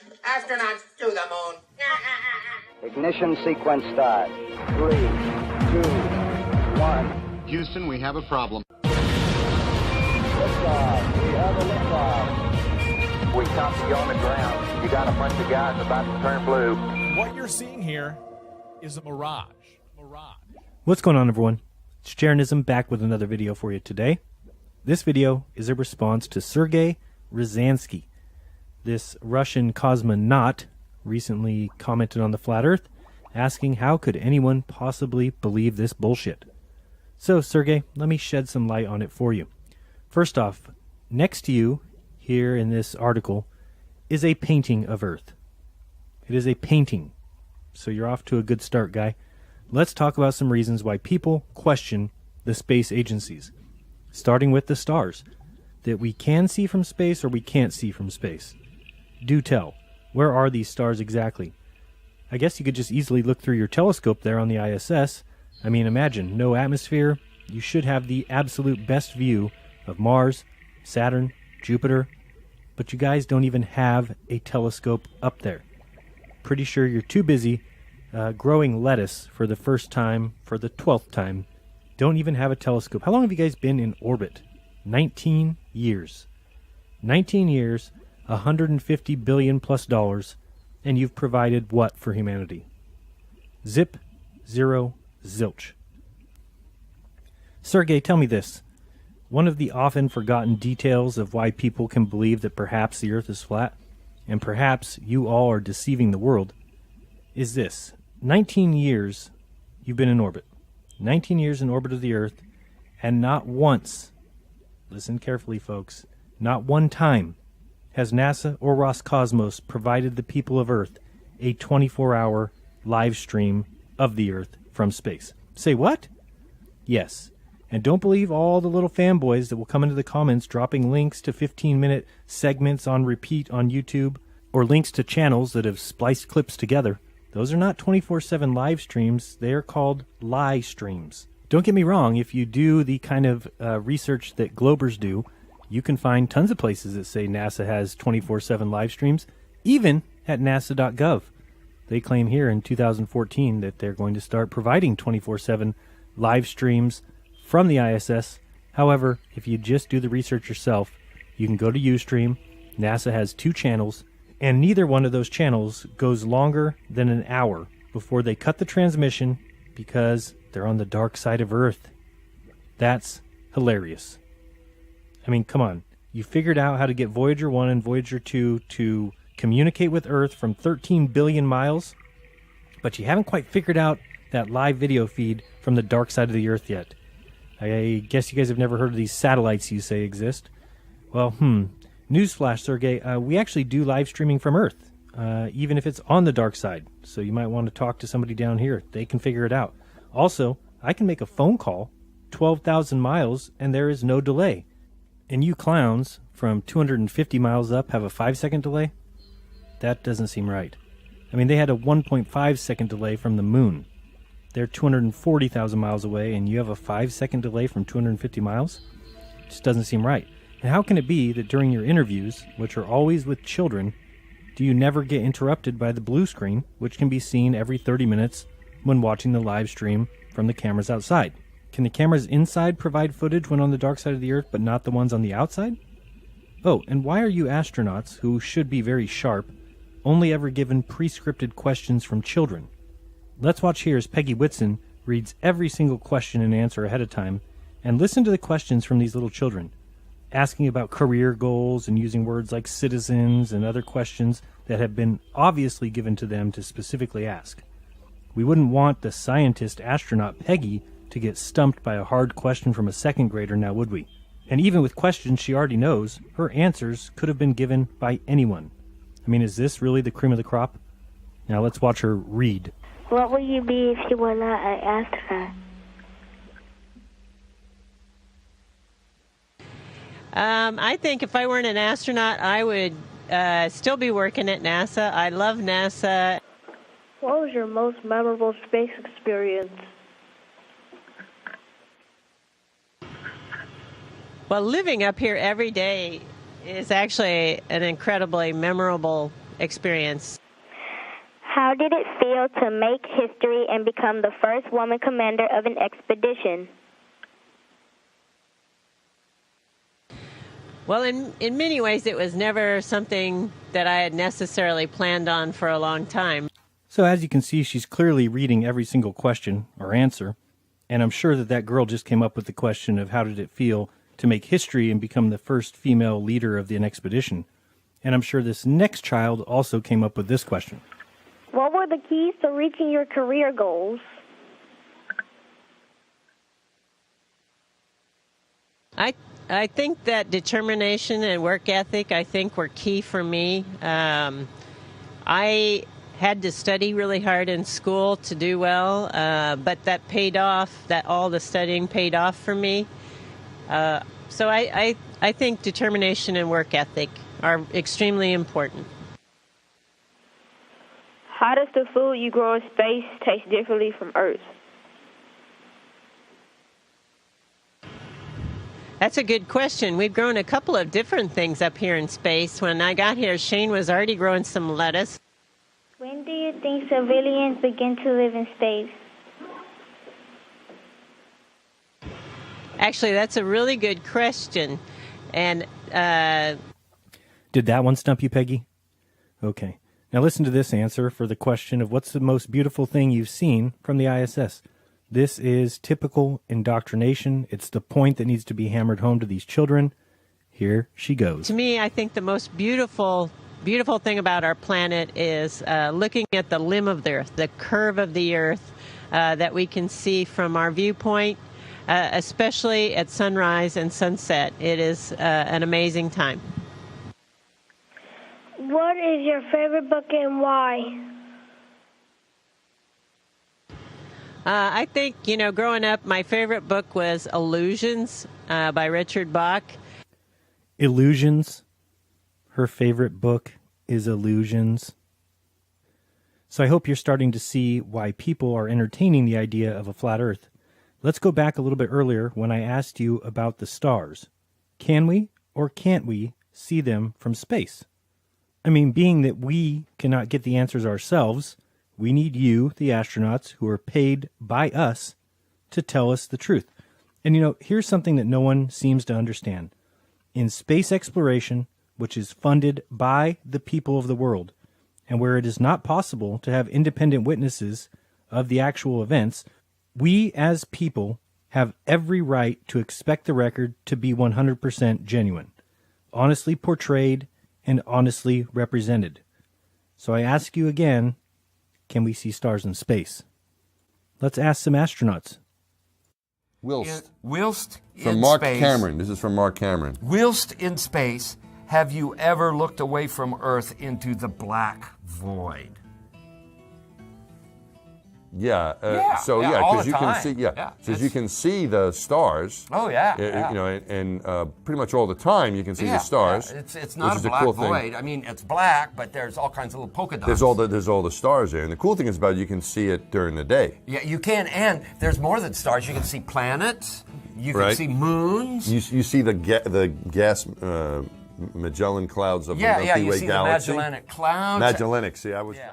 Astronauts to the moon. Ignition sequence start. 3, 2, 1. Houston, we have a problem. Liftoff. We have a liftoff. We copy you on the ground. You got a bunch of guys about to turn blue. What you're seeing here is a mirage. What's going on, everyone? It's Jeran back with another video for you today. This video is a response to Sergey Ryazansky. This Russian cosmonaut recently commented on the Flat Earth, asking how could anyone possibly believe this bullshit. So, Sergey, let me shed some light on it for you. First off, next to you, here in this article, is a painting of Earth. It is a painting. So you're off to a good start, guy. Let's talk about some reasons why people question the space agencies. Starting with the stars. That we can see from space or we can't see from space. Do tell. Where are these stars exactly? I guess you could just easily look through your telescope there on the ISS. I mean, imagine, no atmosphere. You should have the absolute best view of Mars, Saturn, Jupiter. But you guys don't even have a telescope up there. Pretty sure you're too busy growing lettuce for the first time, for the 12th time. Don't even have a telescope. How long have you guys been in orbit? 19 years. 19 years, $150 billion plus dollars, and you've provided what for humanity? Zip, zero, zilch. Sergey, tell me this. One of the often forgotten details of why people can believe that perhaps the Earth is flat, and perhaps you all are deceiving the world, is this. 19 years you've been in orbit. 19 years in orbit of the Earth, and not once, listen carefully folks, not one time has NASA or Roscosmos provided the people of Earth a 24-hour live stream of the Earth from space. Say what? Yes. And don't believe all the little fanboys that will come into the comments dropping links to 15-minute segments on repeat on YouTube or links to channels that have spliced clips together. Those are not 24/7 live streams. They are called lie streams. Don't get me wrong. If you do the kind of research that Globers do, you can find tons of places that say NASA has 24/7 live streams, even at nasa.gov. They claim here in 2014 that they're going to start providing 24/7 live streams from the ISS. However, if you just do the research yourself, you can go to Ustream. NASA has 2 channels, and neither one of those channels goes longer than an hour before they cut the transmission because they're on the dark side of Earth. That's hilarious. I mean, come on. You figured out how to get Voyager 1 and Voyager 2 to communicate with Earth from 13 billion miles, but you haven't quite figured out that live video feed from the dark side of the Earth yet. I guess you guys have never heard of these satellites you say exist. Well, newsflash, Sergey, we actually do live streaming from Earth, even if it's on the dark side. So you might want to talk to somebody down here. They can figure it out. Also, I can make a phone call 12,000 miles and there is no delay. And you clowns from 250 miles up have a 5-second delay? That doesn't seem right. I mean, they had a 1.5-second delay from the moon. They're 240,000 miles away, and you have a 5-second delay from 250 miles? It just doesn't seem right. And how can it be that during your interviews, which are always with children, do you never get interrupted by the blue screen, which can be seen every 30 minutes when watching the live stream from the cameras outside? Can the cameras inside provide footage when on the dark side of the Earth, but not the ones on the outside? Oh, and why are you astronauts, who should be very sharp, only ever given pre-scripted questions from children? Let's watch here as Peggy Whitson reads every single question and answer ahead of time, and listen to the questions from these little children, asking about career goals and using words like citizens and other questions that have been obviously given to them to specifically ask. We wouldn't want the scientist astronaut Peggy to get stumped by a hard question from a second grader, now would we? And even with questions she already knows, her answers could have been given by anyone. I mean, is this really the cream of the crop? Now let's watch her read. What would you be if you were not an astronaut? I think if I weren't an astronaut, I would still be working at NASA. I love NASA. What was your most memorable space experience? Well, living up here every day is actually an incredibly memorable experience. How did it feel to make history and become the first woman commander of an expedition? Well, in many ways, it was never something that I had necessarily planned on for a long time. So as you can see, she's clearly reading every single question or answer, and I'm sure that that girl just came up with the question of how did it feel to make history and become the first female leader of an expedition. And I'm sure this next child also came up with this question. What were the keys to reaching your career goals? I think that determination and work ethic, I think, were key for me. I had to study really hard in school to do well, but that paid off, that all the studying paid off for me. So I think determination and work ethic are extremely important. How does the food you grow in space taste differently from Earth? That's a good question. We've grown a couple of different things up here in space. When I got here, Shane was already growing some lettuce. When do you think civilians begin to live in space? Actually, that's a really good question. And Did that one stump you, Peggy? Okay. Now listen to this answer for the question of what's the most beautiful thing you've seen from the ISS. This is typical indoctrination. It's the point that needs to be hammered home to these children. Here she goes. to me, I think the most beautiful thing about our planet is looking at the limb of the Earth, the curve of the Earth that we can see from our viewpoint, especially at sunrise and sunset. It is an amazing time. What is your favorite book and why? I think, growing up, my favorite book was Illusions by Richard Bach. Illusions. Her favorite book is Illusions. So I hope you're starting to see why people are entertaining the idea of a flat Earth. Let's go back a little bit earlier when I asked you about the stars. Can we or can't we see them from space? I mean, being that we cannot get the answers ourselves, we need you, the astronauts, who are paid by us to tell us the truth. And here's something that no one seems to understand. In space exploration, which is funded by the people of the world, and where it is not possible to have independent witnesses of the actual events, we as people have every right to expect the record to be 100% genuine, honestly portrayed, and honestly represented. So I ask you again, can we see stars in space? Let's ask some astronauts. Whilst From in Mark space, Cameron. This is from Mark Cameron. Whilst in space, have you ever looked away from Earth into the black void? Yeah. All because the you can time. see. Yeah, Because you can see the stars. Oh yeah. And pretty much all the time you can see the stars. Yeah. It's not which a is black cool void. thing. I mean, it's black, but there's all kinds of little polka dots. There's all the stars there, and the cool thing is about it, you can see it during the day. Yeah, you can, and there's more than stars. You can see planets. You can Right. see moons. You see the gas Magellan clouds of the Milky you Way see galaxy. the Magellanic Clouds. Magellanic. See, I was. Yeah.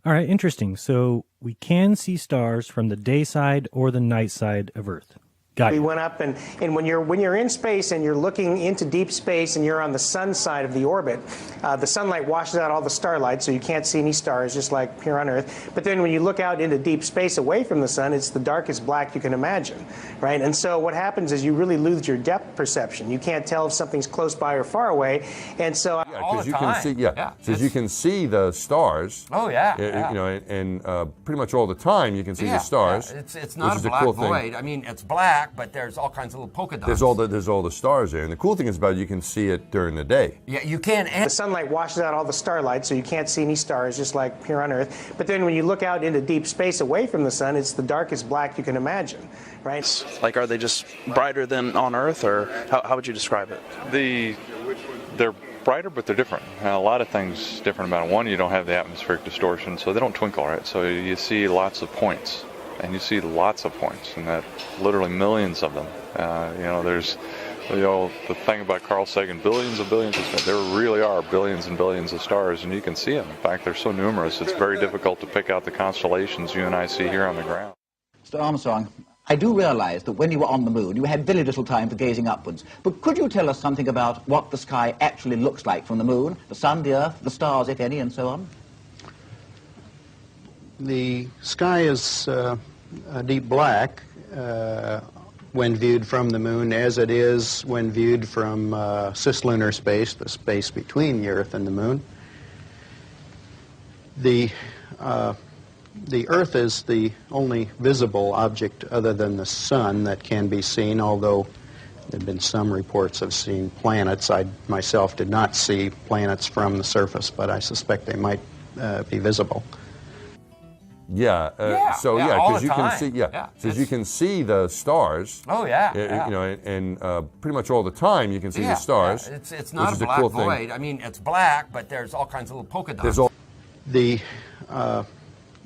All right, interesting. So we can see stars from the day side or the night side of Earth. Got We you. went up, and when you're in space and you're looking into deep space and you're on the sun side of the orbit, the sunlight washes out all the starlight, so you can't see any stars, just like here on Earth. But then when you look out into deep space away from the sun, it's the darkest black you can imagine, right? And so what happens is you really lose your depth perception. You can't tell if something's close by or far away, and so all Because the you time. can see, Yeah, because you can see the stars. Oh yeah. And pretty much all the time you can see the stars. Yeah. It's which not is a black cool thing. void. I mean, it's black, but there's all kinds of little polka dots. There's all the stars there, and the cool thing is about it, you can see it during the day. Yeah, you can, and the sunlight washes out all the starlight, so you can't see any stars, just like here on Earth. But then when you look out into deep space away from the sun, it's the darkest black you can imagine, right? Like, are they just brighter than on Earth, or how would you describe it? They're brighter, but they're different. A lot of things different about them. One, you don't have the atmospheric distortion, so they don't twinkle, right? So you see lots of points, and you see lots of points, and that literally millions of them. There's The thing about Carl Sagan, billions of stars, there really are billions and billions of stars, and you can see them. In fact, they're so numerous, it's very difficult to pick out the constellations you and I see here on the ground. Mr. Armstrong, I do realize that when you were on the moon, you had very little time for gazing upwards. But could you tell us something about what the sky actually looks like from the moon, the sun, the earth, the stars, if any, and so on? The sky is a deep black when viewed from the moon, as it is when viewed from cislunar space, the space between the Earth and the moon. The Earth is the only visible object other than the sun that can be seen, although there have been some reports of seeing planets. I myself did not see planets from the surface, but I suspect they might be visible. Yeah. So because you can see, because you can see the stars. Oh yeah. You know, and pretty much all the time you can see the stars. Yeah. It's not a black cool void. thing. I mean, it's black, but there's all kinds of little polka dots.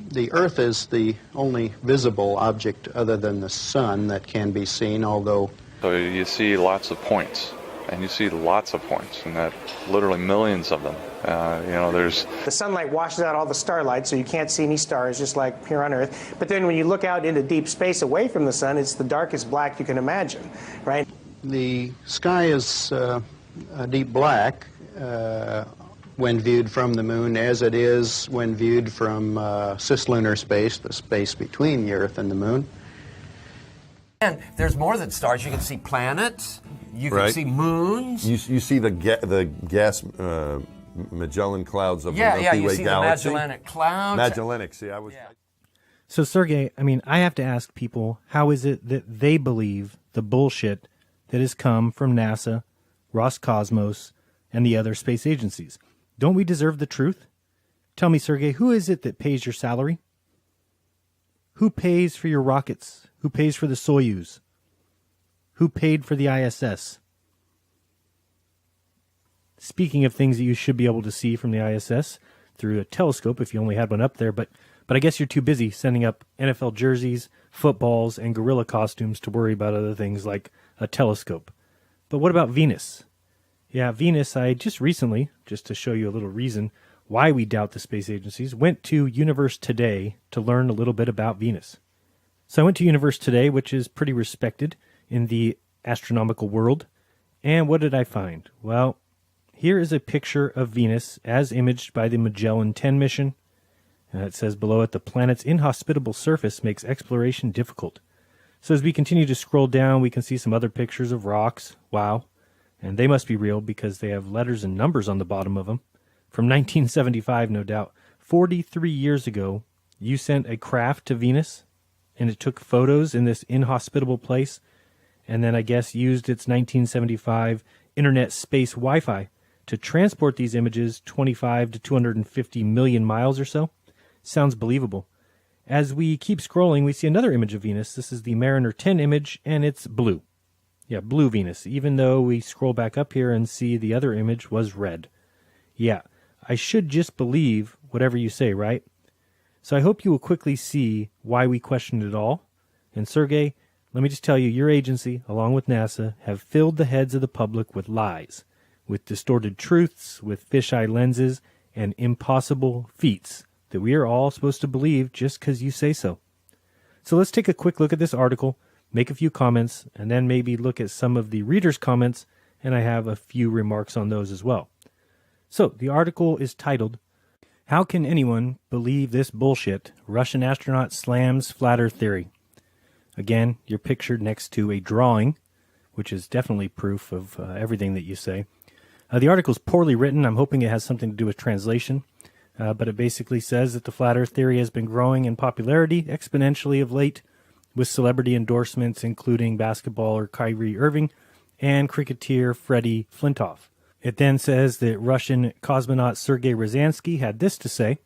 The Earth is the only visible object other than the sun that can be seen, although... So you see lots of points, and you see lots of points, and that literally millions of them. You know, there's... The sunlight washes out all the starlight, so you can't see any stars, just like here on Earth. But then when you look out into deep space away from the sun, it's the darkest black you can imagine, right? The sky is a deep black when viewed from the moon, as it is when viewed from cislunar space, the space between the Earth and the moon. And there's more than stars. You can see planets. You can see moons. You see the gas Magellan clouds of the Milky Way you see galaxy. the Magellanic Clouds. Magellanic. See, I was. Yeah. So, Sergey, I mean, I have to ask people, how is it that they believe the bullshit that has come from NASA, Roscosmos, and the other space agencies? Don't we deserve the truth? Tell me, Sergey, who is it that pays your salary? Who pays for your rockets? Who pays for the Soyuz? Who paid for the ISS? Speaking of things that you should be able to see from the ISS through a telescope if you only had one up there, but I guess you're too busy sending up NFL jerseys, footballs, and gorilla costumes to worry about other things like a telescope. But what about Venus? Yeah, Venus, I just recently, just to show you a little reason why we doubt the space agencies, went to Universe Today to learn a little bit about Venus. So I went to Universe Today, which is pretty respected in the astronomical world. And what did I find? Well, here is a picture of Venus as imaged by the Magellan 10 mission. And it says below it, the planet's inhospitable surface makes exploration difficult. So as we continue to scroll down, we can see some other pictures of rocks. Wow. And they must be real because they have letters and numbers on the bottom of them. From 1975, no doubt. 43 years ago, you sent a craft to Venus, and it took photos in this inhospitable place, and then I guess used its 1975 internet space Wi-Fi to transport these images 25 to 250 million miles or so. Sounds believable. As we keep scrolling, we see another image of Venus. This is the Mariner 10 image, and it's blue. Yeah, blue Venus, even though we scroll back up here and see the other image was red. Yeah, I should just believe whatever you say, right? So I hope you will quickly see why we questioned it all. And Sergey, let me just tell you, your agency, along with NASA, have filled the heads of the public with lies, with distorted truths, with fisheye lenses, and impossible feats that we are all supposed to believe just because you say so. So let's take a quick look at this article, make a few comments, and then maybe look at some of the readers' comments, and I have a few remarks on those as well. So the article is titled, "How Can Anyone Believe This Bullshit? Russian Astronaut Slams Flat Earth Theory." Again, you're pictured next to a drawing, which is definitely proof of everything that you say. The article is poorly written. I'm hoping it has something to do with translation. But it basically says that the Flat Earth theory has been growing in popularity exponentially of late, with celebrity endorsements including basketballer Kyrie Irving and cricketer Freddie Flintoff. It then says that Russian cosmonaut Sergey Ryazansky had this to say,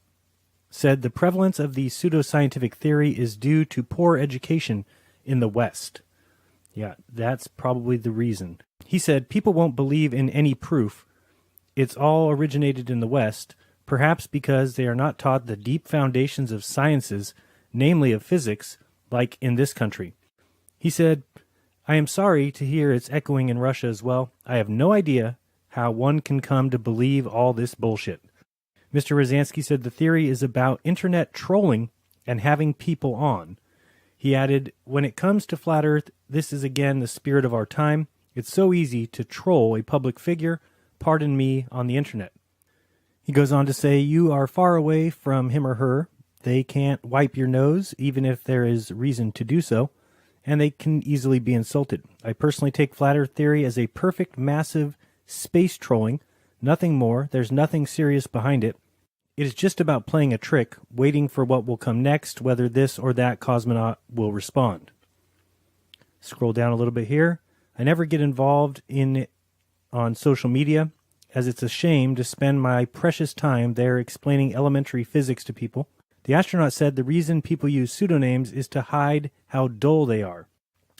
said the prevalence of the pseudoscientific theory is due to poor education in the West. Yeah, that's probably the reason. He said people won't believe in any proof. It's all originated in the West, perhaps because they are not taught the deep foundations of sciences, namely of physics, like in this country. He said, I am sorry to hear it's echoing in Russia as well. I have no idea how one can come to believe all this bullshit. Mr. Ryazansky said the theory is about internet trolling and having people on. He added, when it comes to Flat Earth, this is again the spirit of our time. It's so easy to troll a public figure, pardon me, on the internet. He goes on to say, you are far away from him or her. They can't wipe your nose, even if there is reason to do so, and they can easily be insulted. I personally take Flat Earth theory as a perfect, massive space trolling. Nothing more. There's nothing serious behind it. It is just about playing a trick, waiting for what will come next, whether this or that cosmonaut will respond. Scroll down a little bit here. I never get involved in it on social media, as it's a shame to spend my precious time there explaining elementary physics to people. The astronaut said the reason people use pseudonyms is to hide how dull they are.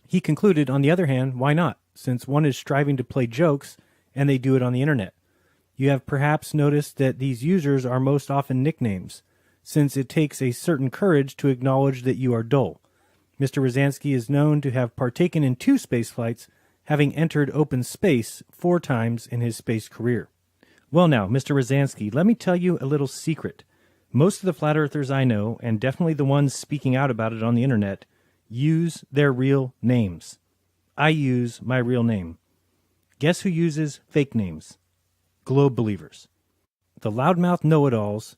He concluded, on the other hand, why not, since one is striving to play jokes and they do it on the internet. You have perhaps noticed that these users are most often nicknames, since it takes a certain courage to acknowledge that you are dull. Mr. Ryazansky is known to have partaken in 2 space flights, having entered open space 4 times in his space career. Well now, Mr. Ryazansky, let me tell you a little secret. Most of the flat earthers I know, and definitely the ones speaking out about it on the internet, use their real names. I use my real name. Guess who uses fake names? Globe believers. The loudmouth know-it-alls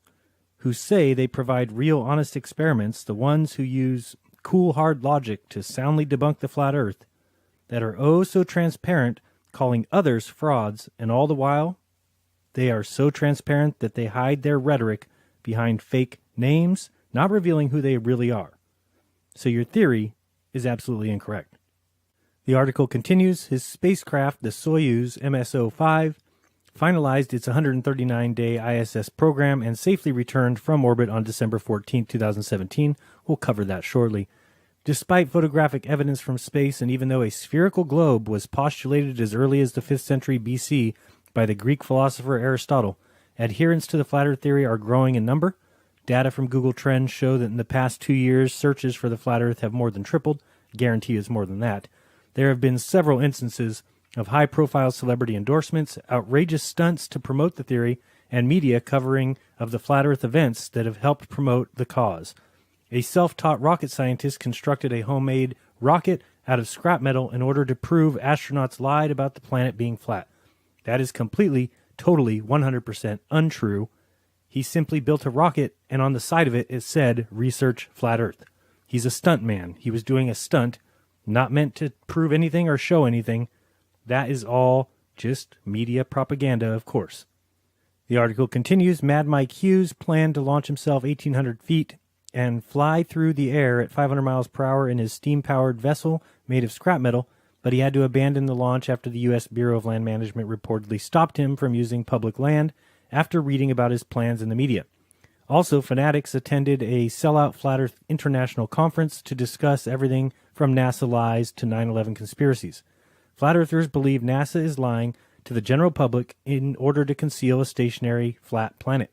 who say they provide real honest experiments, the ones who use cool hard logic to soundly debunk the flat earth, that are oh so transparent, calling others frauds, and all the while, they are so transparent that they hide their rhetoric behind fake names, not revealing who they really are. So your theory is absolutely incorrect. The article continues, his spacecraft, the Soyuz MSO-5, finalized its 139-day ISS program and safely returned from orbit on December 14, 2017. We'll cover that shortly. Despite photographic evidence from space, and even though a spherical globe was postulated as early as the 5th century BC by the Greek philosopher Aristotle, adherents to the flat earth theory are growing in number. Data from Google Trends show that in the past 2 years, searches for the flat earth have more than tripled. Guarantee it's more than that. There have been several instances of high-profile celebrity endorsements, outrageous stunts to promote the theory, and media covering of the flat earth events that have helped promote the cause. A self-taught rocket scientist constructed a homemade rocket out of scrap metal in order to prove astronauts lied about the planet being flat. That is completely, totally, 100% untrue. He simply built a rocket, and on the side of it, it said, research flat earth. He's a stunt man. He was doing a stunt, not meant to prove anything or show anything. That is all just media propaganda, of course. The article continues, Mad Mike Hughes planned to launch himself 1,800 feet and fly through the air at 500 miles per hour in his steam-powered vessel made of scrap metal, but he had to abandon the launch after the U.S. Bureau of Land Management reportedly stopped him from using public land after reading about his plans in the media. Also, fanatics attended a sellout Flat Earth International conference to discuss everything from NASA lies to 9/11 conspiracies. Flat Earthers believe NASA is lying to the general public in order to conceal a stationary flat planet.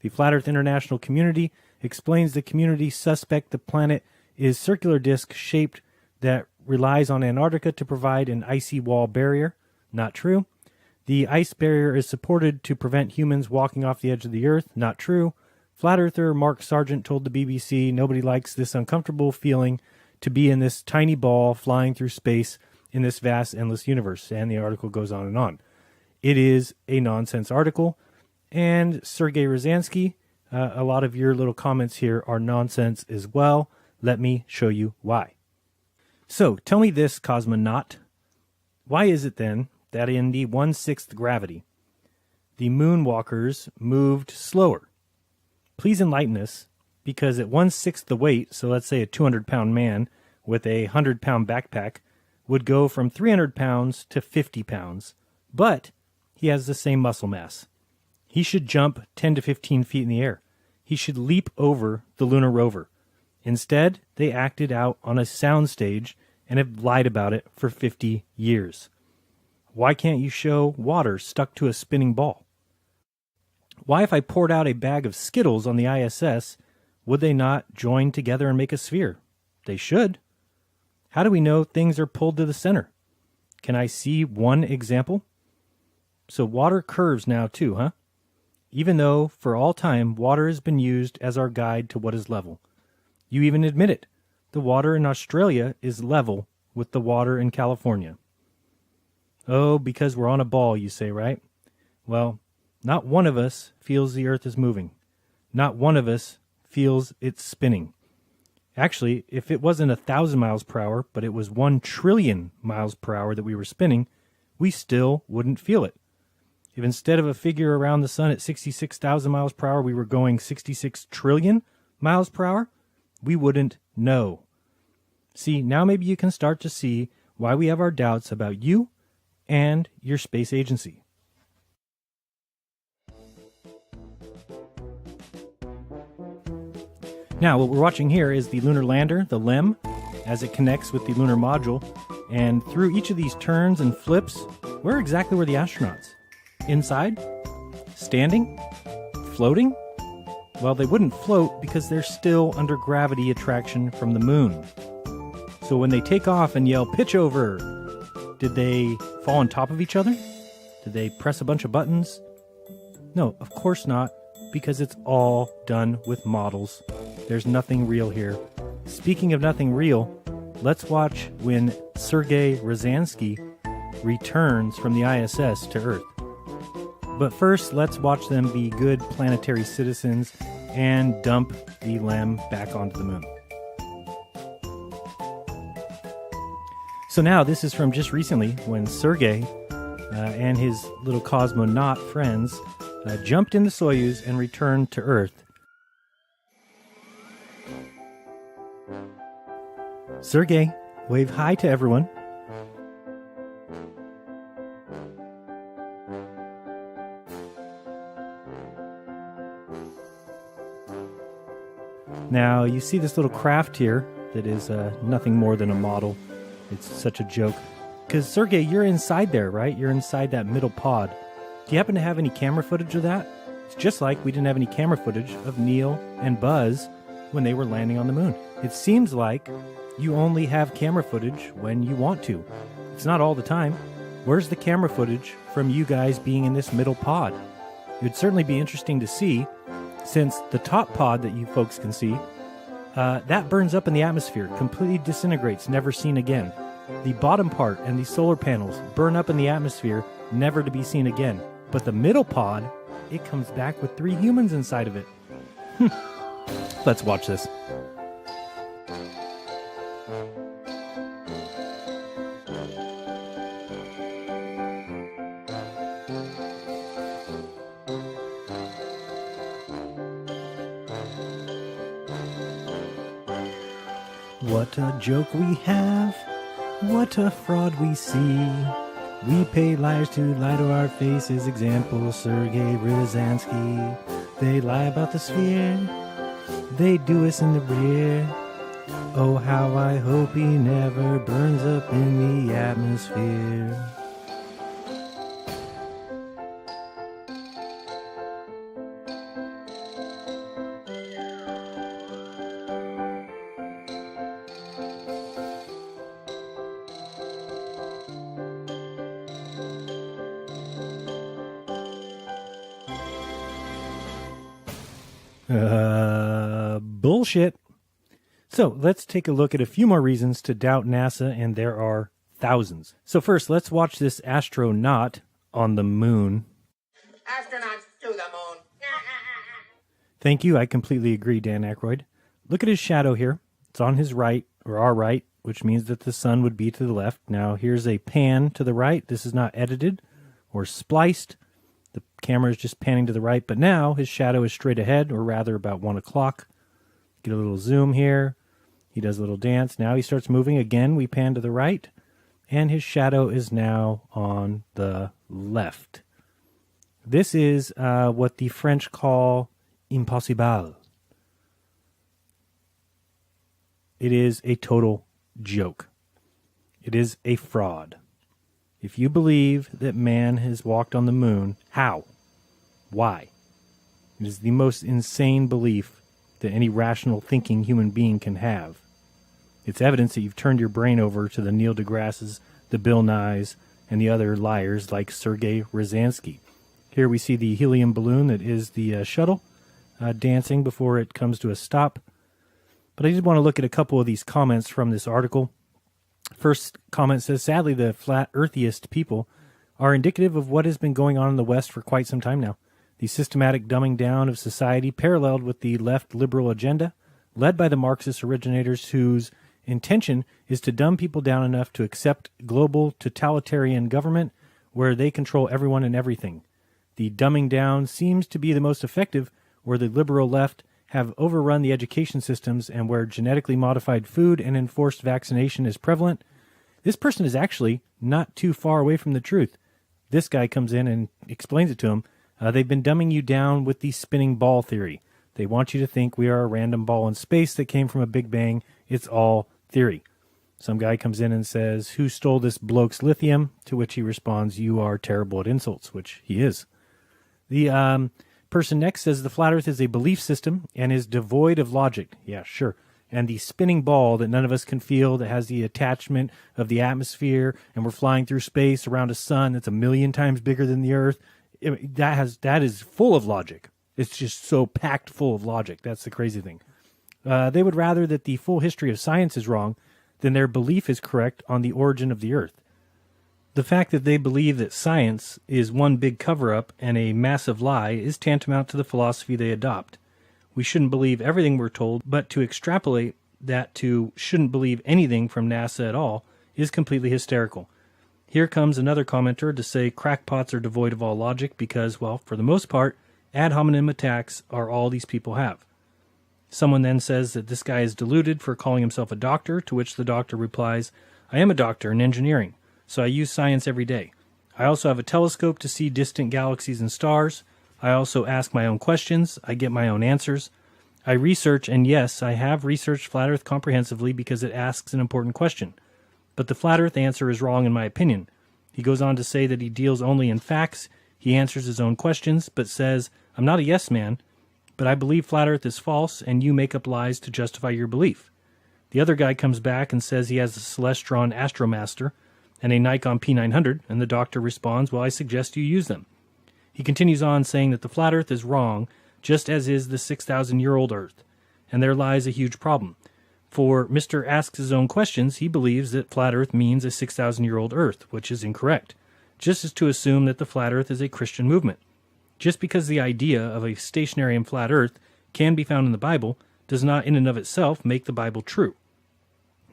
The Flat Earth International community explains the community suspect the planet is circular disc shaped that relies on Antarctica to provide an icy wall barrier. Not true. The ice barrier is supported to prevent humans walking off the edge of the Earth. Not true. Flat Earther Mark Sargent told the BBC nobody likes this uncomfortable feeling to be in this tiny ball flying through space in this vast, endless universe. And the article goes on and on. It is a nonsense article. And Sergey Ryazansky, a lot of your little comments here are nonsense as well. Let me show you why. So, tell me this, cosmonaut. Why is it then that in the 1/6 gravity, the moonwalkers moved slower? Please enlighten us, because at 1/6 the weight, so let's say a 200-pound man with a 100-pound backpack would go from 300 pounds to 50 pounds, but he has the same muscle mass. He should jump 10 to 15 feet in the air. He should leap over the lunar rover. Instead, they acted out on a soundstage and have lied about it for 50 years. Why can't you show water stuck to a spinning ball? Why, if I poured out a bag of Skittles on the ISS, would they not join together and make a sphere? They should. How do we know things are pulled to the center? Can I see one example? So water curves now too, huh? Even though for all time water has been used as our guide to what is level. You even admit it. The water in Australia is level with the water in California. Oh, because we're on a ball, you say, right? Well, not one of us feels the earth is moving. Not one of us feels it's spinning. Actually, if it wasn't 1,000 miles per hour, but it was 1 trillion miles per hour that we were spinning, we still wouldn't feel it. If instead of a figure around the sun at 66,000 miles per hour, we were going 66 trillion miles per hour, we wouldn't know. See, now maybe you can start to see why we have our doubts about you and your space agency. Now, what we're watching here is the lunar lander, the LEM, as it connects with the lunar module. And through each of these turns and flips, where exactly were the astronauts? Inside? Standing? Floating? Well, they wouldn't float because they're still under gravity attraction from the moon. So when they take off and yell, "Pitch over," did they fall on top of each other? Did they press a bunch of buttons? No, of course not, because it's all done with models. There's nothing real here. Speaking of nothing real, let's watch when Sergey Ryazansky returns from the ISS to Earth. But first, let's watch them be good planetary citizens and dump the LEM back onto the moon. So now, this is from just recently when Sergey and his little cosmonaut friends jumped in the Soyuz and returned to Earth. Sergey, wave hi to everyone. Now, you see this little craft here that is nothing more than a model. It's such a joke. Because, Sergey, you're inside there, right? You're inside that middle pod. Do you happen to have any camera footage of that? It's just like we didn't have any camera footage of Neil and Buzz when they were landing on the moon. It seems like you only have camera footage when you want to. It's not all the time. Where's the camera footage from you guys being in this middle pod? It would certainly be interesting to see, since the top pod that you folks can see, that burns up in the atmosphere, completely disintegrates, never seen again. The bottom part and the solar panels burn up in the atmosphere, never to be seen again. But the middle pod, it comes back with 3 humans inside of it. Let's watch this. What a joke we have, what a fraud we see. We pay liars to lie to our faces, example Sergey Ryazansky. They lie about the sphere, they do us in the rear. Oh, how I hope he never burns up in the atmosphere. Bullshit. So let's take a look at a few more reasons to doubt NASA, and there are thousands. So first, let's watch this astronaut on the moon. Astronauts to the moon. Thank you. I completely agree, Dan Aykroyd. Look at his shadow here. It's on his right, or our right, which means that the sun would be to the left. Now, here's a pan to the right. This is not edited or spliced. The camera is just panning to the right, but now his shadow is straight ahead, or rather about 1 o'clock. Get a little zoom here. He does a little dance. Now he starts moving again. We pan to the right, and his shadow is now on the left. This is what the French call impossible. It is a total joke. It is a fraud. If you believe that man has walked on the moon, how? Why? It is the most insane belief that any rational thinking human being can have. It's evidence that you've turned your brain over to the Neil deGrasse's, the Bill Nyes, and the other liars like Sergey Ryazansky. Here we see the helium balloon that is the shuttle dancing before it comes to a stop. But I did want to look at a couple of these comments from this article. First comment says, sadly, the flat earthiest people are indicative of what has been going on in the West for quite some time now. The systematic dumbing down of society paralleled with the left liberal agenda, led by the Marxist originators whose intention is to dumb people down enough to accept global totalitarian government where they control everyone and everything. The dumbing down seems to be the most effective where the liberal left have overrun the education systems and where genetically modified food and enforced vaccination is prevalent. This person is actually not too far away from the truth. This guy comes in and explains it to him. They've been dumbing you down with the spinning ball theory. They want you to think we are a random ball in space that came from a big bang. It's all theory. Some guy comes in and says, who stole this bloke's lithium? To which he responds, you are terrible at insults, which he is. The person next says the flat earth is a belief system and is devoid of logic. Yeah, sure. And the spinning ball that none of us can feel, that has the attachment of the atmosphere, and we're flying through space around a sun that's 1,000,000 times bigger than the earth, that is full of logic. It's just so packed full of logic. That's the crazy thing. They would rather that the full history of science is wrong than their belief is correct on the origin of the earth. The fact that they believe that science is one big cover-up and a massive lie is tantamount to the philosophy they adopt. We shouldn't believe everything we're told, but to extrapolate that to shouldn't believe anything from NASA at all is completely hysterical. Here comes another commenter to say crackpots are devoid of all logic because, well, for the most part, ad hominem attacks are all these people have. Someone then says that this guy is deluded for calling himself a doctor, to which the doctor replies, I am a doctor in engineering, so I use science every day. I also have a telescope to see distant galaxies and stars. I also ask my own questions. I get my own answers. I research, and yes, I have researched Flat Earth comprehensively because it asks an important question. But the Flat Earth answer is wrong in my opinion. He goes on to say that he deals only in facts. He answers his own questions, but says, I'm not a yes man, but I believe Flat Earth is false, and you make up lies to justify your belief. The other guy comes back and says he has a Celestron Astromaster and a Nikon P900, and the doctor responds, well, I suggest you use them. He continues on saying that the Flat Earth is wrong, just as is the 6,000-year-old Earth, and there lies a huge problem. For Mr. Asks His Own Questions, he believes that Flat Earth means a 6,000-year-old Earth, which is incorrect, just as to assume that the Flat Earth is a Christian movement. Just because the idea of a stationary and flat Earth can be found in the Bible does not in and of itself make the Bible true.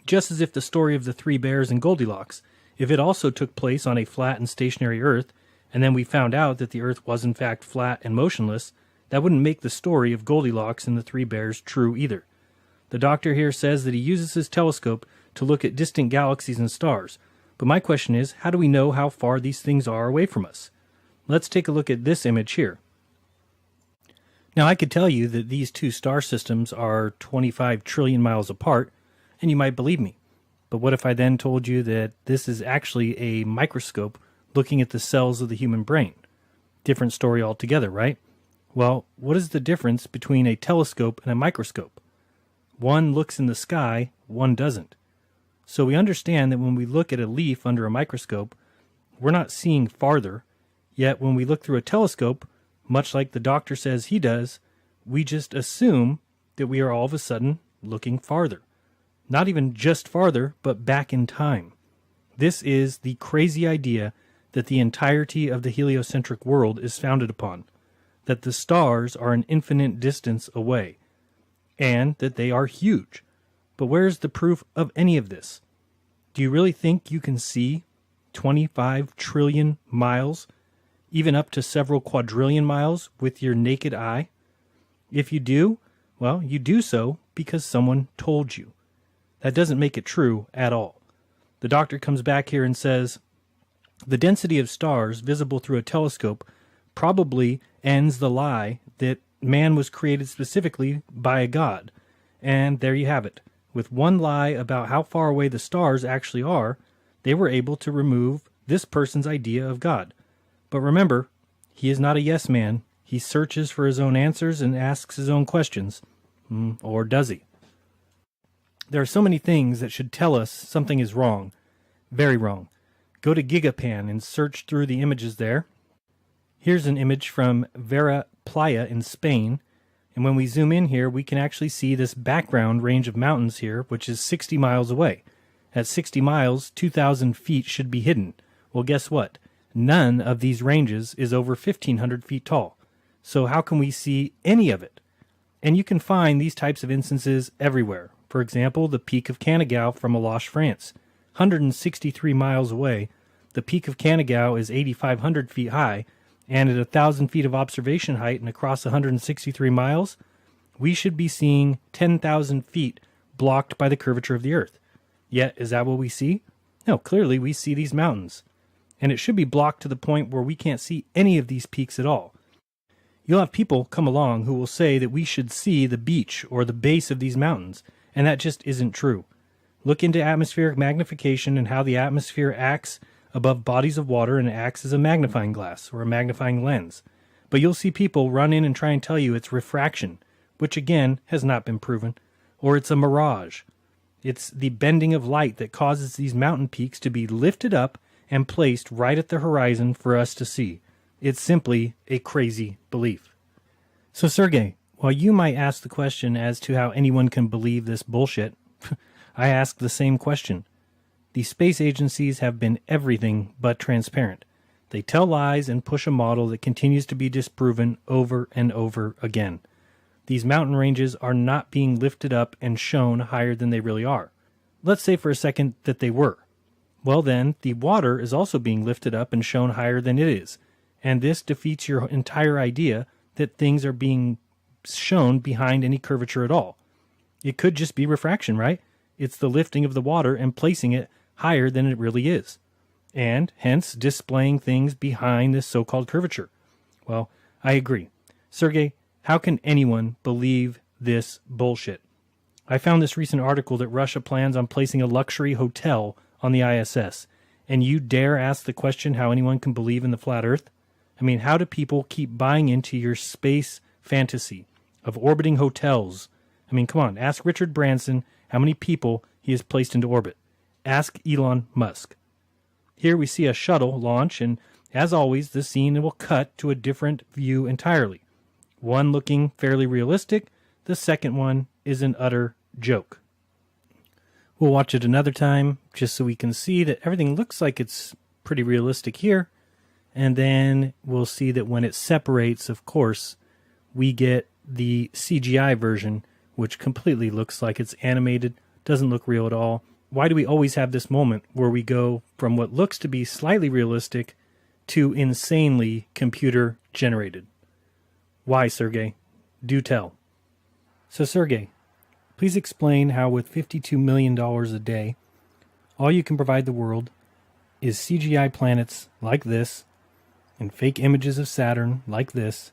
Just as if the story of the three bears and Goldilocks, if it also took place on a flat and stationary Earth, and then we found out that the Earth was in fact flat and motionless, that wouldn't make the story of Goldilocks and the three bears true either. The doctor here says that he uses his telescope to look at distant galaxies and stars, but my question is, how do we know how far these things are away from us? Let's take a look at this image here. Now, I could tell you that these two star systems are 25 trillion miles apart, and you might believe me. But what if I then told you that this is actually a microscope looking at the cells of the human brain? Different story altogether, right? Well, what is the difference between a telescope and a microscope? One looks in the sky, one doesn't. So we understand that when we look at a leaf under a microscope, we're not seeing farther, yet when we look through a telescope, much like the doctor says he does, we just assume that we are all of a sudden looking farther. Not even just farther, but back in time. This is the crazy idea that the entirety of the heliocentric world is founded upon, that the stars are an infinite distance away, and that they are huge. But where's the proof of any of this? Do you really think you can see 25 trillion miles, even up to several quadrillion miles, with your naked eye? If you do, well, you do so because someone told you. That doesn't make it true at all. The doctor comes back here and says, the density of stars visible through a telescope probably ends the lie that man was created specifically by a god. And there you have it. With one lie about how far away the stars actually are, they were able to remove this person's idea of God. But remember, he is not a yes man. He searches for his own answers and asks his own questions. Or does he? There are so many things that should tell us something is wrong. Very wrong. Go to Gigapan and search through the images there. Here's an image from Vera Playa in Spain. And when we zoom in here, we can actually see this background range of mountains here, which is 60 miles away. At 60 miles, 2,000 feet should be hidden. Well, guess what? None of these ranges is over 1,500 feet tall. So how can we see any of it? And you can find these types of instances everywhere. For example, the Peak of Canigou from Aloche, France. 163 miles away, the Peak of Canigou is 8,500 feet high, and at 1,000 feet of observation height and across 163 miles, we should be seeing 10,000 feet blocked by the curvature of the Earth. Yet, is that what we see? No, clearly we see these mountains. And it should be blocked to the point where we can't see any of these peaks at all. You'll have people come along who will say that we should see the beach or the base of these mountains, and that just isn't true. Look into atmospheric magnification and how the atmosphere acts above bodies of water and acts as a magnifying glass or a magnifying lens. But you'll see people run in and try and tell you it's refraction, which again has not been proven, or it's a mirage. It's the bending of light that causes these mountain peaks to be lifted up and placed right at the horizon for us to see. It's simply a crazy belief. So Sergey, while you might ask the question as to how anyone can believe this bullshit, I ask the same question. The space agencies have been everything but transparent. They tell lies and push a model that continues to be disproven over and over again. These mountain ranges are not being lifted up and shown higher than they really are. Let's say for a second that they were. Well then, the water is also being lifted up and shown higher than it is. And this defeats your entire idea that things are being shown behind any curvature at all. It could just be refraction, right? It's the lifting of the water and placing it higher than it really is. And hence displaying things behind this so-called curvature. Well, I agree. Sergey, how can anyone believe this bullshit? I found this recent article that Russia plans on placing a luxury hotel on the ISS. And you dare ask the question how anyone can believe in the flat Earth? I mean, how do people keep buying into your space fantasy of orbiting hotels? I mean, come on, ask Richard Branson how many people he has placed into orbit. Ask Elon Musk. Here we see a shuttle launch, and as always, the scene will cut to a different view entirely. One looking fairly realistic, the second one is an utter joke. We'll watch it another time, just so we can see that everything looks like it's pretty realistic here. And then we'll see that when it separates, of course, we get the CGI version, which completely looks like it's animated, doesn't look real at all. Why do we always have this moment where we go from what looks to be slightly realistic to insanely computer generated? Why, Sergey? Do tell. So, Sergey, please explain how with $52 million a day, all you can provide the world is CGI planets like this and fake images of Saturn like this.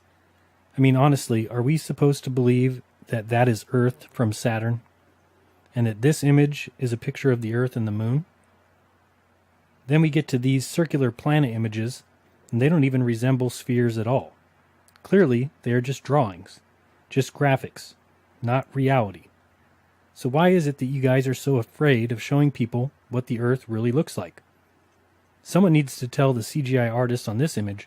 I mean, honestly, are we supposed to believe that that is Earth from Saturn? And that this image is a picture of the Earth and the Moon? Then we get to these circular planet images, and they don't even resemble spheres at all. Clearly, they are just drawings, just graphics, not reality. So why is it that you guys are so afraid of showing people what the Earth really looks like? Someone needs to tell the CGI artist on this image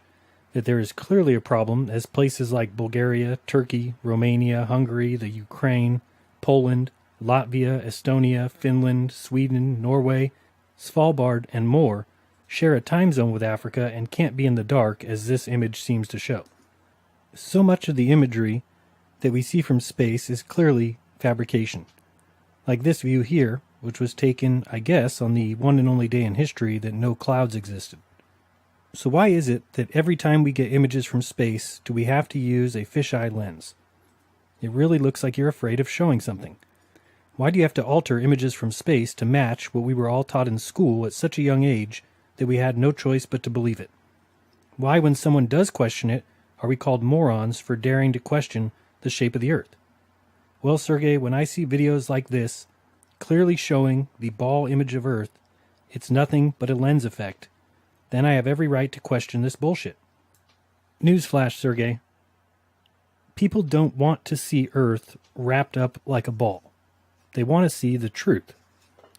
that there is clearly a problem, as places like Bulgaria, Turkey, Romania, Hungary, the Ukraine, Poland, Latvia, Estonia, Finland, Sweden, Norway, Svalbard, and more share a time zone with Africa and can't be in the dark, as this image seems to show. So much of the imagery that we see from space is clearly fabrication. Like this view here, which was taken, I guess, on the one and only day in history that no clouds existed. So why is it that every time we get images from space do we have to use a fisheye lens? It really looks like you're afraid of showing something. Why do you have to alter images from space to match what we were all taught in school at such a young age that we had no choice but to believe it? Why, when someone does question it, are we called morons for daring to question the shape of the Earth? Well, Sergey, when I see videos like this, clearly showing the ball image of Earth, it's nothing but a lens effect, then I have every right to question this bullshit. Newsflash, Sergey. People don't want to see Earth wrapped up like a ball. They want to see the truth.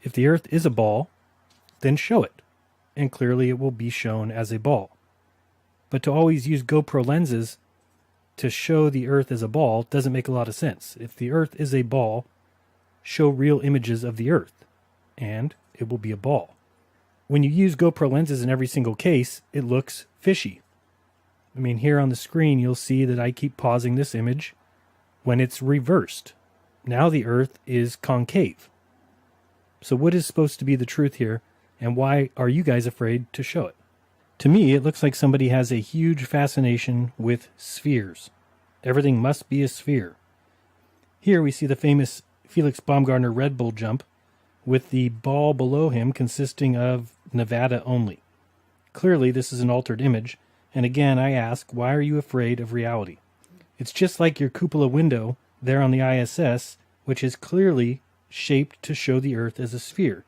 If the Earth is a ball, then show it, and clearly it will be shown as a ball. But to always use GoPro lenses to show the Earth as a ball doesn't make a lot of sense. If the Earth is a ball, show real images of the Earth, and it will be a ball. When you use GoPro lenses in every single case, it looks fishy. I mean, here on the screen, you'll see that I keep pausing this image when it's reversed. Now the Earth is concave. So what is supposed to be the truth here, and why are you guys afraid to show it? To me, it looks like somebody has a huge fascination with spheres. Everything must be a sphere. Here we see the famous Felix Baumgartner Red Bull jump, with the ball below him consisting of Nevada only. Clearly, this is an altered image, and again, I ask, why are you afraid of reality? It's just like your cupola window there on the ISS, which is clearly shaped to show the Earth as a sphere.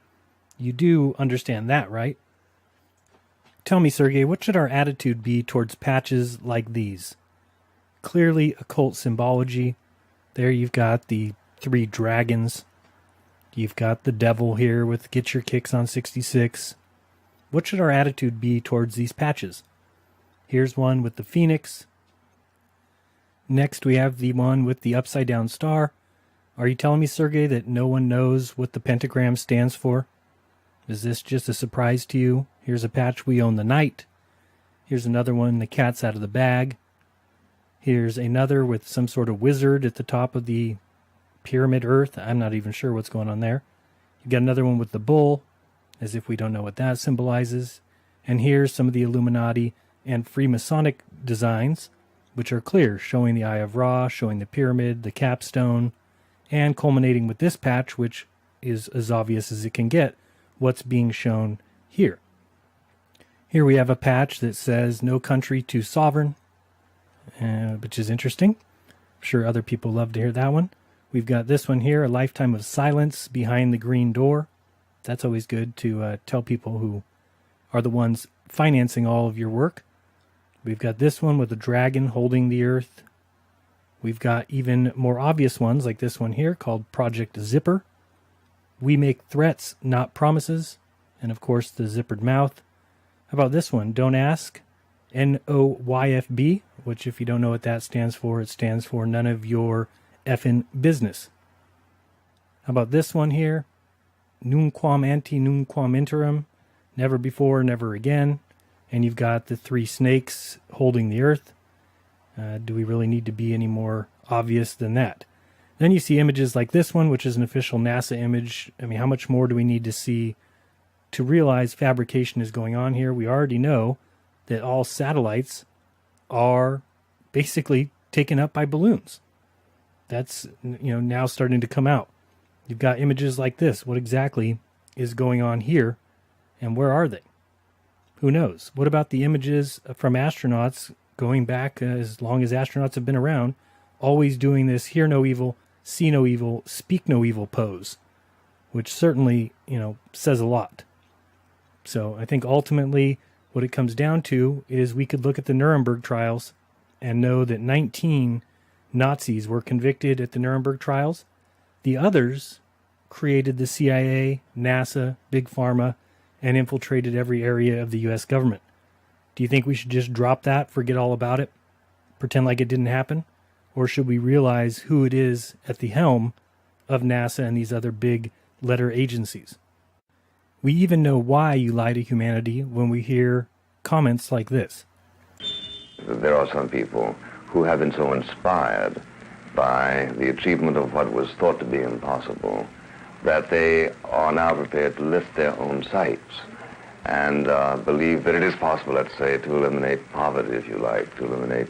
You do understand that, right? Tell me, Sergey, what should our attitude be towards patches like these? Clearly occult symbology. There you've got the 3 dragons. You've got the devil here with Get Your Kicks on 66. What should our attitude be towards these patches? Here's one with the phoenix. Next we have the one with the upside down star. Are you telling me, Sergey, that no one knows what the pentagram stands for? Is this just a surprise to you? Here's a patch, We Own the Night. Here's another one, The Cat's Out of the Bag. Here's another with some sort of wizard at the top of the pyramid Earth. I'm not even sure what's going on there. You got another one with the bull, as if we don't know what that symbolizes. And here's some of the Illuminati and Freemasonic designs, which are clear, showing the Eye of Ra, showing the pyramid, the capstone, and culminating with this patch, which is as obvious as it can get, what's being shown here. Here we have a patch that says No Country Too Sovereign, which is interesting. I'm sure other people love to hear that one. We've got this one here, A Lifetime of Silence Behind the Green Door. That's always good to tell people who are the ones financing all of your work. We've got this one with a dragon holding the Earth. We've got even more obvious ones like this one here called Project Zipper. We make threats, not promises. And of course the zippered mouth. How about this one? Don't ask. NOYFB, which if you don't know what that stands for, it stands for none of your effing business. How about this one here? Nunquam ante nunquam interim. Never before, never again. And you've got the 3 snakes holding the Earth. Do we really need to be any more obvious than that? Then you see images like this one, which is an official NASA image. I mean, how much more do we need to see to realize fabrication is going on here? We already know that all satellites are basically taken up by balloons. That's, now starting to come out. You've got images like this. What exactly is going on here, and where are they? Who knows? What about the images from astronauts going back as long as astronauts have been around, always doing this hear no evil, see no evil, speak no evil pose, which certainly, says a lot. So I think ultimately what it comes down to is we could look at the Nuremberg trials and know that 19 Nazis were convicted at the Nuremberg trials. The others created the CIA, NASA, Big Pharma, and infiltrated every area of the U.S. government. Do you think we should just drop that, forget all about it, pretend like it didn't happen? Or should we realize who it is at the helm of NASA and these other big letter agencies? We even know why you lie to humanity when we hear comments like this. There are some people who have been so inspired by the achievement of what was thought to be impossible that they are now prepared to lift their own sights and believe that it is possible, let's say, to eliminate poverty, if you like, to eliminate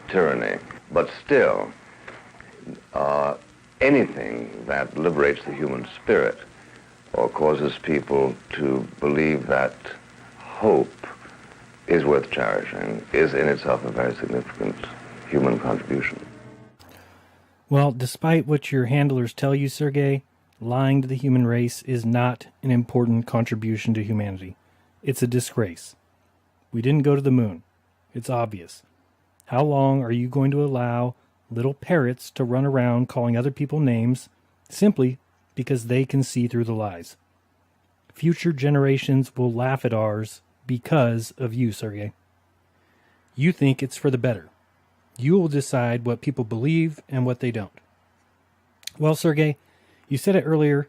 tyranny. But still, anything that liberates the human spirit or causes people to believe that hope is worth cherishing is in itself a very significant human contribution. Well, despite what your handlers tell you, Sergey, lying to the human race is not an important contribution to humanity. It's a disgrace. We didn't go to the moon. It's obvious. How long are you going to allow little parrots to run around calling other people names simply because they can see through the lies. Future generations will laugh at ours because of you, Sergey. You think it's for the better. You will decide what people believe and what they don't. Well, Sergey, you said it earlier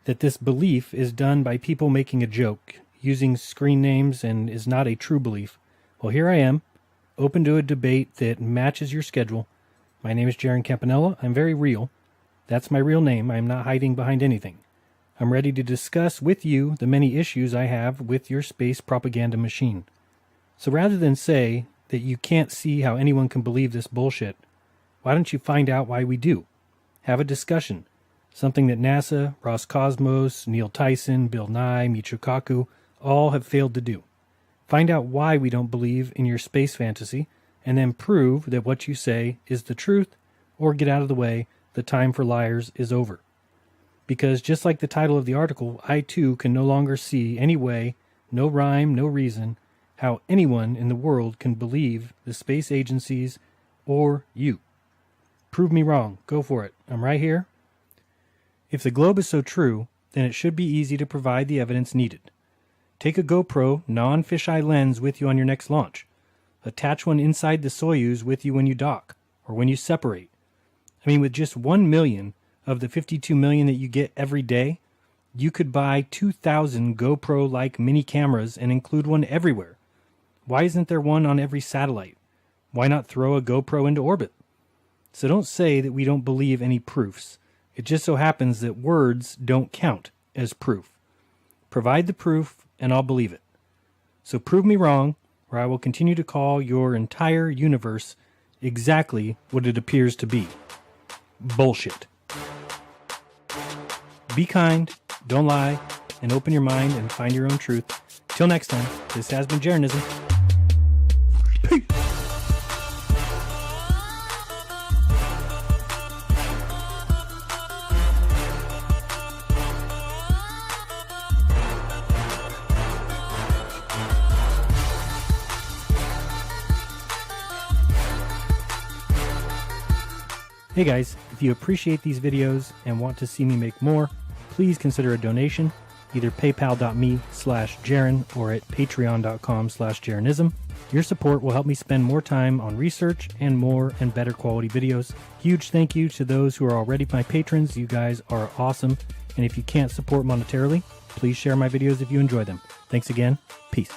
that this belief is done by people making a joke, using screen names, and is not a true belief. Well, here I am, open to a debate that matches your schedule. My name is Jeran Campanella. I'm very real. That's my real name. I'm not hiding behind anything. I'm ready to discuss with you the many issues I have with your space propaganda machine. So rather than say that you can't see how anyone can believe this bullshit, why don't you find out why we do? Have a discussion. Something that NASA, Roscosmos, Neil Tyson, Bill Nye, Michio Kaku all have failed to do. Find out why we don't believe in your space fantasy, and then prove that what you say is the truth, or get out of the way. The time for liars is over. Because just like the title of the article, I too can no longer see any way, no rhyme, no reason, how anyone in the world can believe the space agencies or you. Prove me wrong. Go for it. I'm right here. If the globe is so true, then it should be easy to provide the evidence needed. Take a GoPro non-fisheye lens with you on your next launch. Attach one inside the Soyuz with you when you dock, or when you separate. I mean, with just 1 million of the 52 million that you get every day, you could buy 2,000 GoPro-like mini cameras and include one everywhere. Why isn't there one on every satellite? Why not throw a GoPro into orbit? So don't say that we don't believe any proofs. It just so happens that words don't count as proof. Provide the proof, and I'll believe it. So prove me wrong, or I will continue to call your entire universe exactly what it appears to be. Bullshit. Be kind, don't lie, and open your mind and find your own truth. Till next time, this has been Jeranism. Peace. Hey guys, if you appreciate these videos and want to see me make more, please consider a donation, either paypal.me/Jeran or at patreon.com/Jeranism. Your support will help me spend more time on research and more and better quality videos. Huge thank you to those who are already my patrons. You guys are awesome. And if you can't support monetarily, please share my videos if you enjoy them. Thanks again. Peace.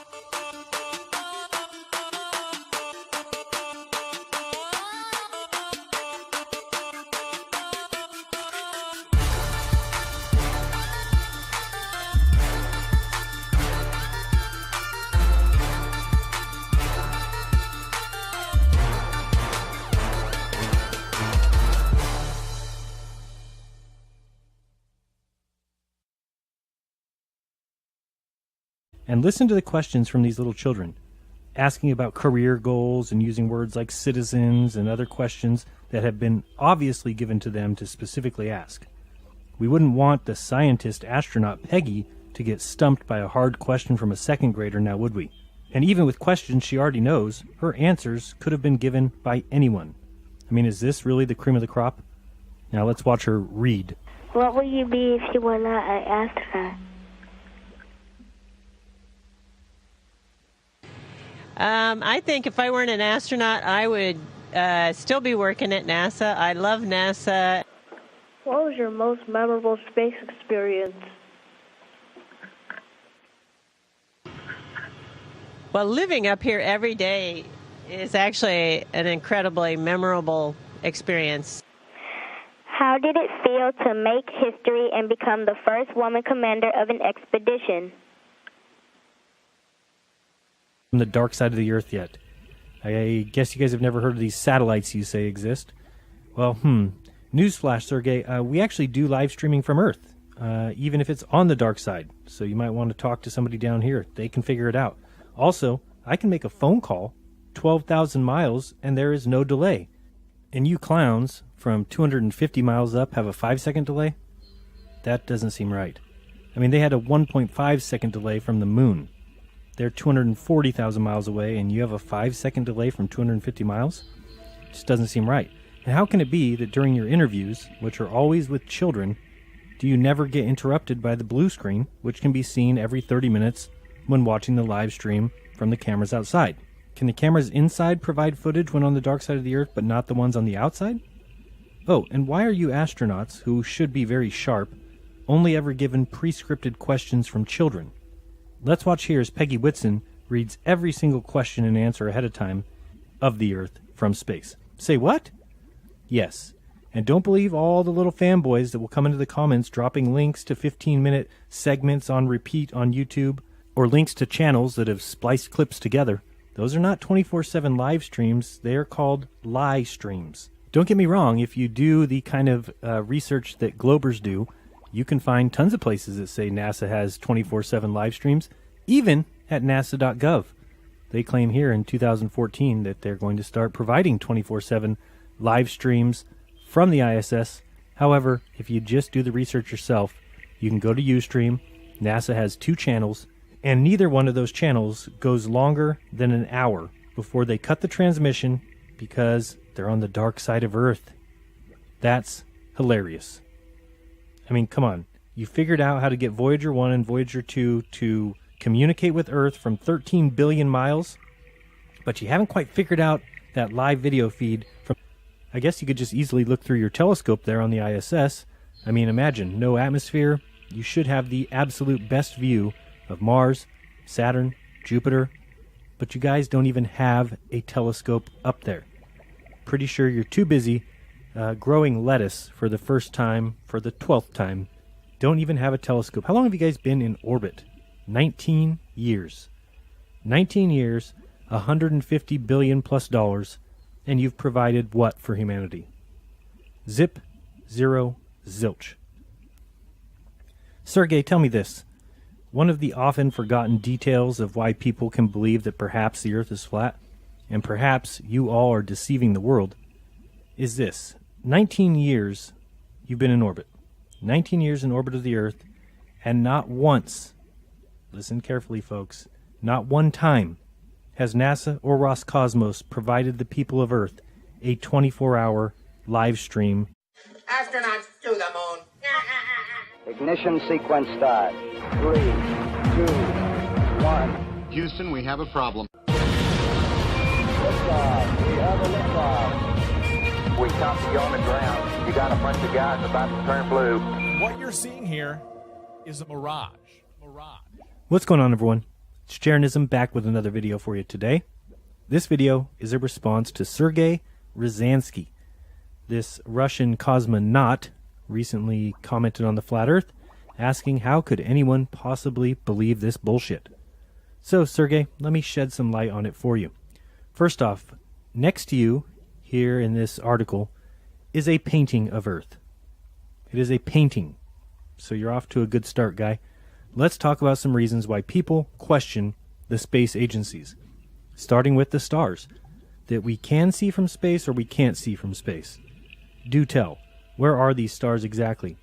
And listen to the questions from these little children, asking about career goals and using words like citizens and other questions that have been obviously given to them to specifically ask. We wouldn't want the scientist astronaut Peggy to get stumped by a hard question from a second grader, now would we? And even with questions she already knows, her answers could have been given by anyone. I mean, is this really the cream of the crop? Now let's watch her read. What will you be if you were not an astronaut? I think if I weren't an astronaut, I would still be working at NASA. I love NASA. What was your most memorable space experience? Well, living up here every day is actually an incredibly memorable experience. How did it feel to make history and become the first woman commander of an expedition? From the dark side of the Earth yet. I guess you guys have never heard of these satellites you say exist. Well, newsflash, Sergey, we actually do live streaming from Earth, even if it's on the dark side. So you might want to talk to somebody down here. They can figure it out. Also, I can make a phone call 12,000 miles and there is no delay. And you clowns from 250 miles up have a 5-second delay? That doesn't seem right. I mean, they had a 1.5-second delay from the moon. They're 240,000 miles away, and you have a 5-second delay from 250 miles? It just doesn't seem right. And how can it be that during your interviews, which are always with children, do you never get interrupted by the blue screen, which can be seen every 30 minutes when watching the live stream from the cameras outside? Can the cameras inside provide footage when on the dark side of the Earth, but not the ones on the outside? Oh, and why are you astronauts, who should be very sharp, only ever given pre-scripted questions from children? Let's watch here as Peggy Whitson reads every single question and answer ahead of time of the Earth from space. Say what? Yes. And don't believe all the little fanboys that will come into the comments dropping links to 15-minute segments on repeat on YouTube or links to channels that have spliced clips together. Those are not 24/7 live streams. They are called lie streams. Don't get me wrong, if you do the kind of research that Globers do, you can find tons of places that say NASA has 24/7 live streams, even at nasa.gov. They claim here in 2014 that they're going to start providing 24/7 live streams from the ISS. However, if you just do the research yourself, you can go to Ustream. NASA has 2 channels, and neither one of those channels goes longer than an hour before they cut the transmission because they're on the dark side of Earth. That's hilarious. I mean, come on. You figured out how to get Voyager 1 and Voyager 2 to communicate with Earth from 13 billion miles, but you haven't quite figured out that live video feed from... I guess you could just easily look through your telescope there on the ISS. I mean, imagine, no atmosphere. You should have the absolute best view of Mars, Saturn, Jupiter, but you guys don't even have a telescope up there. Pretty sure you're too busy growing lettuce for the first time, for the 12th time. Don't even have a telescope. How long have you guys been in orbit? 19 years. 19 years, $150 billion plus dollars, and you've provided what for humanity? Zip, zero, zilch. Sergey, tell me this. One of the often forgotten details of why people can believe that perhaps the Earth is flat, and perhaps you all are deceiving the world, is this. 19 years you've been in orbit. 19 years in orbit of the Earth, and not once, listen carefully folks, not one time has NASA or Roscosmos provided the people of Earth a 24-hour live stream. Astronauts to the moon. Ignition sequence start. 3, 2, 1. Houston, we have a problem. Liftoff. We have a liftoff. We copy you on the ground. You got a bunch of guys about to turn blue. What you're seeing here is a mirage. What's going on, everyone? It's Jeranism back with another video for you today. This video is a response to Sergey Ryazansky. This Russian cosmonaut recently commented on the Flat Earth, asking how could anyone possibly believe this bullshit. So, Sergey, let me shed some light on it for you. First off, next to you, here in this article, is a painting of Earth. It is a painting. So you're off to a good start, guy. Let's talk about some reasons why people question the space agencies. Starting with the stars, that we can see from space or we can't see from space. Do tell, where are these stars exactly?